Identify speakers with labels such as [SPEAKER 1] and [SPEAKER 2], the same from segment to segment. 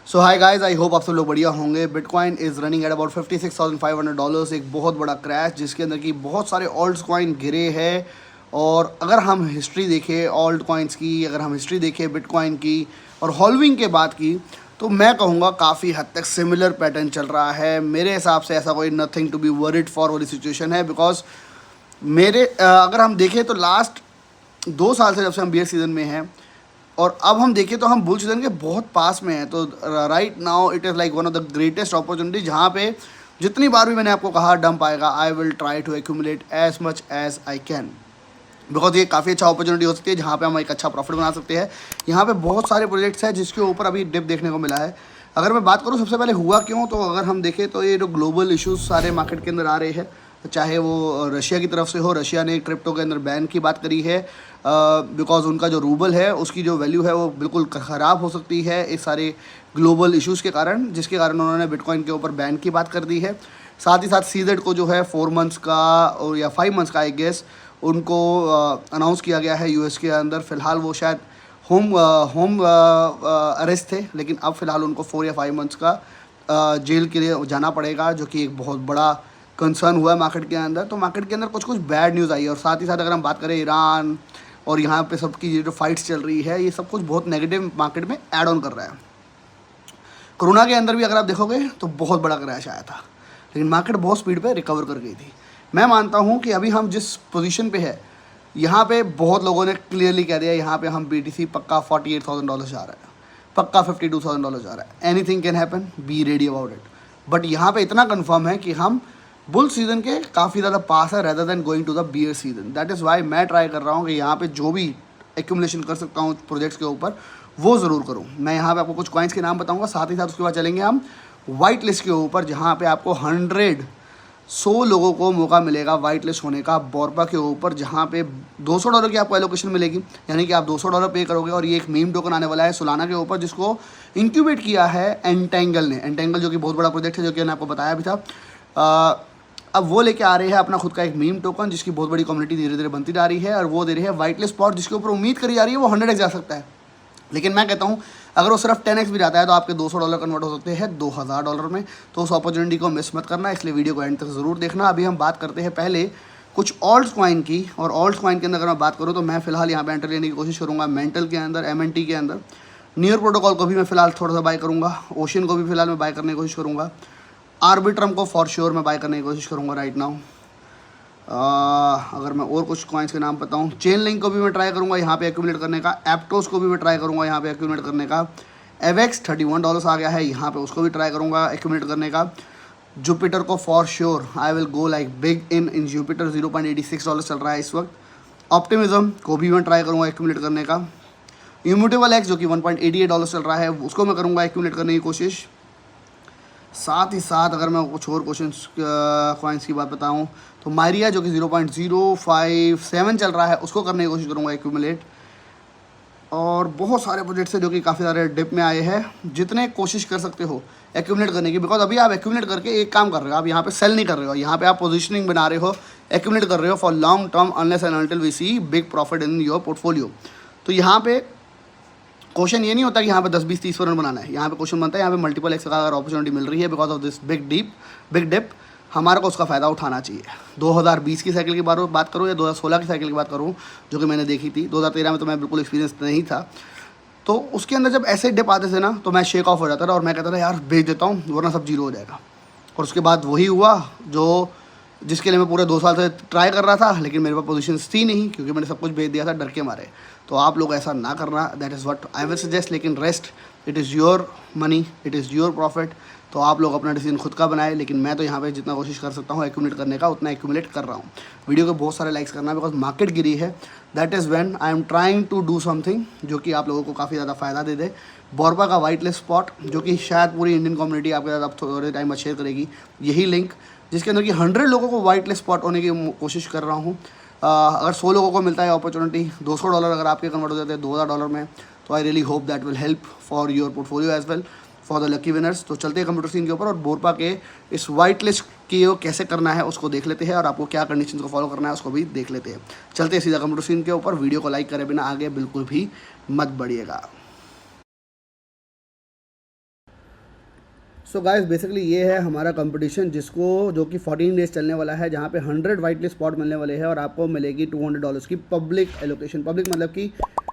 [SPEAKER 1] So hi guys, I hope आप सब लोग बढ़िया होंगे। Bitcoin is running at about $56,500, एक बहुत बड़ा क्रैश जिसके अंदर की बहुत सारे ऑल्ट कॉइन गिरे हैं। और अगर हम हिस्ट्री देखें ऑल्ट कॉइन्स की, अगर हम हिस्ट्री देखें बिटकॉइन की और हॉल्विंग के बाद की, तो मैं कहूँगा काफ़ी हद तक सिमिलर पैटर्न चल रहा है। मेरे हिसाब से ऐसा कोई nothing to be worried for वाली सिचुएशन है। बिकॉज अगर हम देखें तो लास्ट 2 साल से जब से हम बियर सीज़न में हैं और अब हम देखें तो हम बुल सीजन के बहुत पास में हैं। तो right now it is like one of the greatest opportunity, जहाँ पे जितनी बार भी मैंने आपको कहा डंप आएगा, I will try to accumulate as much as I can. Because ये काफ़ी अच्छा अपॉर्चुनिटी हो सकती है जहाँ पे हम एक अच्छा प्रॉफिट बना सकते हैं। यहाँ पे बहुत सारे प्रोजेक्ट्स हैं जिसके ऊपर अभी डिप देखने को मिला है। अगर मैं बात करूँ सबसे पहले हुआ क्यों, तो अगर हम देखें तो ये जो ग्लोबल इश्यूज सारे मार्केट के अंदर आ रहे हैं, चाहे वो रशिया की तरफ से हो। रशिया ने क्रिप्टो के अंदर बैन की बात करी है बिकॉज उनका जो रूबल है उसकी जो वैल्यू है वो बिल्कुल ख़राब हो सकती है इस सारे ग्लोबल इश्यूज़ के कारण, जिसके कारण उन्होंने बिटकॉइन के ऊपर बैन की बात कर दी है। साथ ही साथ सीजेड को जो है 4 मंथ्स का और या 5 मंथ्स का आई गेस उनको अनाउंस किया गया है यूएस के अंदर। फ़िलहाल वो शायद होम अरेस्ट थे, लेकिन अब फ़िलहाल उनको 4 या 5 मंथ्स का जेल के लिए जाना पड़ेगा, जो कि एक बहुत बड़ा कंसर्न हुआ है मार्केट के अंदर। तो मार्केट के अंदर कुछ कुछ बैड न्यूज़ आई है। और साथ ही साथ अगर हम बात करें ईरान और यहाँ पे सबकी ये जो फाइट्स चल रही है, ये सब कुछ बहुत नेगेटिव मार्केट में ऐड ऑन कर रहा है। कोरोना के अंदर भी अगर आप देखोगे तो बहुत बड़ा क्रैश आया था, लेकिन मार्केट बहुत स्पीड पे रिकवर कर गई थी। मैं मानता हूँ कि अभी हम जिस पोजीशन पे है, यहाँ पे बहुत लोगों ने क्लियरली कह दिया यहाँ पे हम BTC पक्का $48,000 जा रहा है, पक्का $52,000 जा रहा है। Anything can happen, be ready about it. But यहाँ पे इतना कन्फर्म है कि हम बुल सीजन के काफ़ी ज़्यादा पास है rather than going to the bear season. That is why मैं ट्राई कर रहा हूँ कि यहाँ पे जो भी एक्यूमुलेशन कर सकता हूँ प्रोजेक्ट्स के ऊपर वो ज़रूर करूँ। मैं यहाँ पे आपको कुछ कॉइन्स के नाम बताऊँगा, साथ ही साथ उसके बाद चलेंगे हम वाइट लिस्ट के ऊपर, जहाँ पे आपको 100 लोगों को मौका मिलेगा वाइट लिस्ट होने का बोरपा के ऊपर, जहाँ पे $200 की आपको एलोकेशन मिलेगी। यानी कि आप $200 पे करोगे और ये एक मीम टोकन आने वाला है सोलाना के ऊपर, जिसको इंक्यूबेट किया है एंटेंगल ने। एंटेंगल जो कि बहुत बड़ा प्रोजेक्ट है, जो कि मैंने आपको बताया भी था। अब वो लेके आ रहे हैं अपना खुद का एक मीम टोकन, जिसकी बहुत बड़ी कम्युनिटी धीरे धीरे बनती जा रही है, और वो दे रही है वाइट लिस्ट स्पॉट, जिसके ऊपर उम्मीद करी जा रही है वो 100x जा सकता है। लेकिन मैं कहता हूँ अगर वो सिर्फ 10x भी जाता है तो आपके $200 कन्वर्ट हो सकते हैं $2,000 में। तो उस अपॉर्चुनिटी को मिस मत करना, इसलिए वीडियो को एंड तक ज़रूर देखना। अभी हम बात करते हैं पहले कुछ ऑल्ट कॉइन की, और ऑल्ट कॉइन के अंदर अगर मैं बात करूँ तो मैं फिलहाल यहाँ पे एंटर लेने की कोशिश करूँगा मेंटल के अंदर, MNT के अंदर। नियर प्रोटोकॉल को भी मैं फिलहाल थोड़ा सा बाय करूँगा, ओशन को भी फिलहाल मैं बाय करने की कोशिश करूँगा, आर्बिट्रम को फॉर श्योर मैं बाय करने की कोशिश करूँगा राइट नाउ। अगर मैं और कुछ कॉइन्स के नाम बताऊँ, चेन लिंक को भी मैं ट्राई करूँगा यहाँ पे एक्यूमुलेट करने का, एप्टोस को भी मैं ट्राई करूँगा यहाँ पे एक्यूमुलेट करने का, एवेक्स $31 आ गया है यहाँ पे, उसको भी ट्राई करूँगा एक्यूमुलेट करने का। जुपिटर को for sure I will go like big in Jupiter, $0.86 चल रहा है इस वक्त। ऑप्टिमिज्म को भी मैं ट्राई करूँगा एक्यूमुलेट करने का। इम्यूटेबल एक्स जो कि $1.88 चल रहा है, उसको मैं करूँगा एक्यूमुलेट करने की कोशिश। साथ ही साथ अगर मैं कुछ और कॉइन्स की बात बताऊं तो मायरिया जो कि 0.057 चल रहा है, उसको करने की कोशिश करूंगा एक्यूमुलेट। और बहुत सारे प्रोजेक्ट्स हैं जो कि काफ़ी सारे डिप में आए हैं, जितने कोशिश कर सकते हो एक्यूमुलेट करने की। बिकॉज अभी आप एक्यूमुलेट करके एक काम कर रहे हो, आप यहाँ पे सेल नहीं कर रहे हो, यहाँ पे आप पोजिशनिंग बना रहे हो, एक्यूमुलेट कर रहे हो for long term unless and until we see big profit in your portfolio. तो यहाँ पे क्वेश्चन ये नहीं होता कि यहाँ पे 10-20-30% बनाना है, यहाँ पे क्वेश्चन बनता है यहाँ पे मल्टीपल एक्स का अगर अपॉर्चुनिटी मिल रही है because of this big dip, हमारे को उसका फ़ायदा उठाना चाहिए। 2020 की साइकिल की बात करूँ या 2016 की साइकिल की बात करूँ जो कि मैंने देखी थी, 2013 में तो मैं बिल्कुल एक्सपीरियंस नहीं था, तो उसके अंदर जब ऐसे डिप आते थे ना तो मैं शेक ऑफ हो जाता था और मैं कहता था यार बेच देता हूँ वरना सब जीरो हो जाएगा। और उसके बाद वही हुआ जो जिसके लिए मैं पूरे 2 साल से ट्राई कर रहा था, लेकिन मेरे पास पोजीशन थी नहीं क्योंकि मैंने सब कुछ बेच दिया था डर के मारे। तो आप लोग ऐसा ना करना, that is what I will suggest. लेकिन rest it is your money, it is your profit, तो आप लोग अपना डिसीजन खुद का बनाए। लेकिन मैं तो यहाँ पे जितना कोशिश कर सकता हूँ एक्यूमुलेट करने का उतना एक्यूमुलेट कर रहा हूँ। वीडियो को बहुत सारे लाइक्स करना बिकॉज मार्केट गिरी है, that is when I am trying to do something जो कि आप लोगों को काफ़ी ज़्यादा फ़ायदा दे दे। बोरपा का वाइट लिस्ट स्पॉट जो कि शायद पूरी इंडियन कम्युनिटी आपके साथ अब थोड़े टाइम में शेयर करेगी, यही लिंक जिसके अंदर कि 100 लोगों को वाइट लिस्ट स्पॉट होने की कोशिश कर रहा हूँ। अगर 100 लोगों को मिलता है अपॉर्चुनिटी, $200 अगर आपके कन्वर्ट हो जाते हैं $2000 में, तो I really hope that will help for your portfolio as well for the lucky winners. तो चलते हैं कंप्यूटर सीन के ऊपर और बोरपा के इस वाइट लिस्ट की कैसे करना है उसको देख लेते हैं, और आपको क्या कंडीशन को फॉलो करना है उसको भी देख लेते हैं। चलते हैं सीधा कंप्यूटर सीन के ऊपर। वीडियो को लाइक करे बिना आगे बिल्कुल भी मत बढ़िएगा। सो गाइस बेसिकली ये है हमारा कंपटीशन जिसको जो कि 14 डेज चलने वाला है, जहाँ पे 100 वाइट लिस्ट स्पॉट मिलने वाले हैं और आपको मिलेगी $200 की पब्लिक एलोकेशन। पब्लिक मतलब कि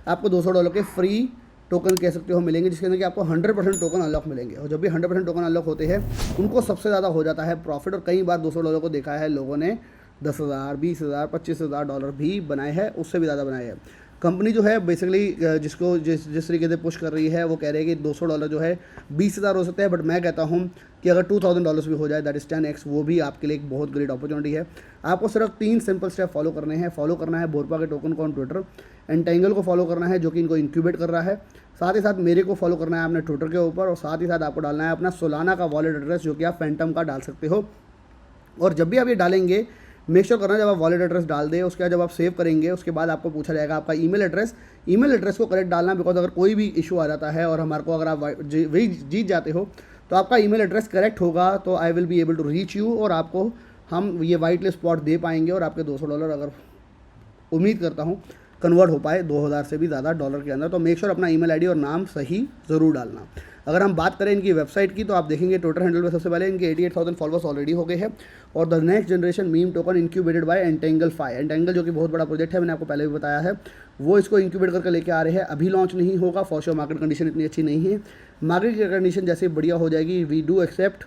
[SPEAKER 1] आपको $200 के फ्री टोकन कह सकते हो मिलेंगे, जिसके अंदर कि आपको 100% टोकन अनलॉक मिलेंगे। और जब भी 100% टोकन अनलॉक होते हैं उनको सबसे ज़्यादा हो जाता है प्रॉफिट। और कई बार $200 को देखा है लोगों ने 10,000, 20,000, $25,000 भी बनाए हैं, उससे भी ज़्यादा बनाए हैं। कंपनी जो है बेसिकली जिसको जिस तरीके से पुश कर रही है वो कह रही है कि $200 जो है 20,000 हो सकता है, बट मैं कहता हूँ कि अगर $2,000 भी हो जाए दैट इज़ 10x, वो भी आपके लिए एक बहुत ग्रेट अपॉर्चुनिटी है। आपको सिर्फ 3 सिंपल स्टेप फॉलो करने हैं। फॉलो करना है बोरपा के टोकन को ऑन ट्विटर, एंटेंगल को फॉलो करना है जो कि इनको इंक्यूबेट कर रहा है, साथ ही साथ मेरे को फॉलो करना है अपने ट्विटर के ऊपर, और साथ ही साथ आपको डालना है अपना सोलाना का वॉलेट एड्रेस जो कि आप फैंटम का डाल सकते हो। और जब भी आप ये डालेंगे मेक श्योर करना जब आप वॉलेट एड्रेस डाल दें उसके बाद जब आप सेव करेंगे उसके बाद आपको पूछा जाएगा आपका ईमेल एड्रेस को करेक्ट डालना, बिकॉज अगर कोई भी इशू आ जाता है और हमारे को अगर आप वही जीत जाते हो तो आपका ईमेल एड्रेस करेक्ट होगा तो I will be able to reach you और आपको हम ये वाइट लिस्ट स्पॉट दे पाएंगे और आपके $200 अगर उम्मीद करता हूँ कन्वर्ट हो पाए 2000 से भी ज़्यादा डॉलर के अंदर। तो मेक श्योर अपना ईमेल आईडी और नाम सही ज़रूर डालना। अगर हम बात करें इनकी वेबसाइट की तो आप देखेंगे ट्विटर हैंडल पे सबसे पहले इनके 88,000 फॉलोअर्स ऑलरेडी हो गए हैं। और the next generation meme token incubated by Entangle जो कि बहुत बड़ा प्रोजेक्ट है, मैंने आपको पहले भी बताया है, वो इसको इंक्यूबेट करके लेके आ रहे हैं। अभी लॉन्च नहीं होगा, फॉर श्योर मार्केट कंडीशन इतनी अच्छी नहीं है। मार्केट की कंडीशन जैसे बढ़िया हो जाएगी वी डू एक्सेप्ट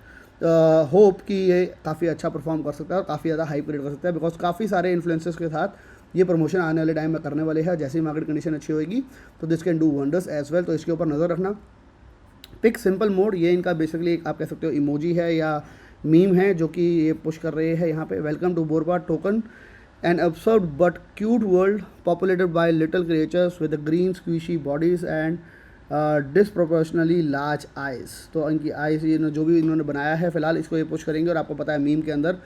[SPEAKER 1] होप कि ये काफ़ी अच्छा परफॉर्म कर सकता है और काफ़ी ज़्यादा हाइप क्रिएट कर सकता है, बिकॉज काफ़ी सारे इन्फ्लुएंसर्स के साथ ये प्रमोशन आने वाले टाइम में करने वाले हैं। जैसे ही मार्केट कंडीशन अच्छी होगी तो this can do wonders as well, तो इसके ऊपर नज़र रखना। पिक सिंपल मोड ये इनका बेसिकली आप कह सकते हो इमोजी है या मीम है जो कि ये पुश कर रहे हैं यहाँ पे। Welcome to Borpa Token, an absurd but cute world populated by little creatures with green squishy bodies and disproportionately large eyes. तो इनकी आइज़ ये जो भी इन्होंने बनाया है फिलहाल इसको ये पुश करेंगे। और आपको पता है मीम के अंदर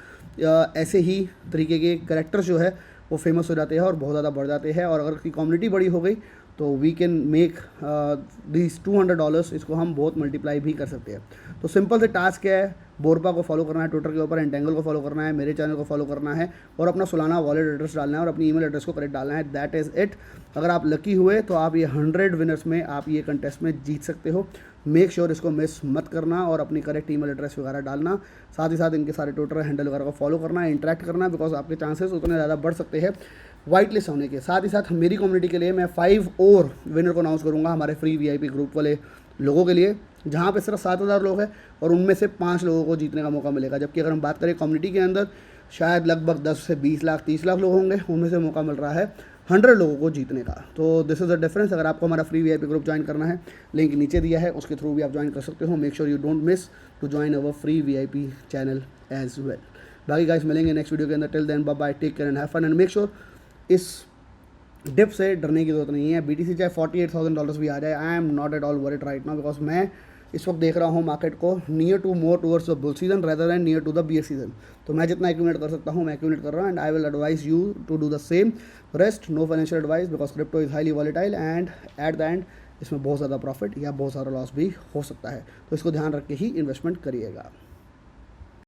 [SPEAKER 1] ऐसे ही तरीके के कैरेक्टर्स जो है वो फेमस हो जाते हैं और बहुत ज़्यादा बढ़ जाते हैं। और अगर की कम्युनिटी बड़ी हो गई तो वी कैन मेक दिस $200, इसको हम बहुत मल्टीप्लाई भी कर सकते हैं। तो सिंपल से टास्क है, बोरपा को फॉलो करना है ट्विटर के ऊपर, एंटेंगल को फॉलो करना है, मेरे चैनल को फॉलो करना है और अपना सोलाना वॉलेट एड्रेस डालना है और अपनी ईमेल एड्रेस को करेक्ट डालना है। That is it. अगर आप लकी हुए तो आप ये 100 विनर्स में आप ये कंटेस्ट में जीत सकते हो। मेक श्योर इसको मिस मत करना और अपनी करेक्ट ईमेल एड्रेस वगैरह डालना, साथ ही साथ इनके सारे ट्विटर हैंडल वगैरह को फॉलो करना, इंटरेक्ट करना, बिकॉज आपके चांसेस उतने ज़्यादा बढ़ सकते हैं वाइट लिस्ट होने के। साथ ही साथ मेरी कम्युनिटी के लिए मैं 5 और विनर को अनाउंस करूँगा हमारे फ्री VIP ग्रुप वाले लोगों के लिए, जहाँ पे सिर्फ 7,000 लोग हैं और उनमें से 5 लोगों को जीतने का मौका मिलेगा। जबकि अगर हम बात करें कम्युनिटी के अंदर शायद लगभग 10 से 20 लाख 30 लाख लोग होंगे, उनमें से मौका मिल रहा है 100 लोगों को जीतने का। तो दिस इज़ द डिफरेंस। अगर आपको हमारा फ्री VIP ग्रुप ज्वाइन करना है लिंक नीचे दिया है, उसके थ्रू भी आप ज्वाइन कर सकते हो। Make sure you don't miss to join our free VIP channel as well. बाकी गाइस मिलेंगे नेक्स्ट वीडियो के अंदर। Till then bye bye, take care and have fun and make sure इस डिप से डरने की जरूरत नहीं है। BTC चाहे $48,000 भी आ जाए, I am not at all worried right now, because मैं इस वक्त देख रहा हूँ मार्केट को near to more towards the bull season rather than near to the bear season. तो मैं जितना एक्यूमुलेट कर सकता हूँ मैं एक्यूमुलेट कर रहा हूँ and I will advise you to do the same. Rest no financial advice because crypto is highly volatile and at the end इसमें बहुत ज़्यादा प्रॉफिट या बहुत सारा लॉस भी हो सकता है, तो इसको ध्यान रख के ही इन्वेस्टमेंट करिएगा।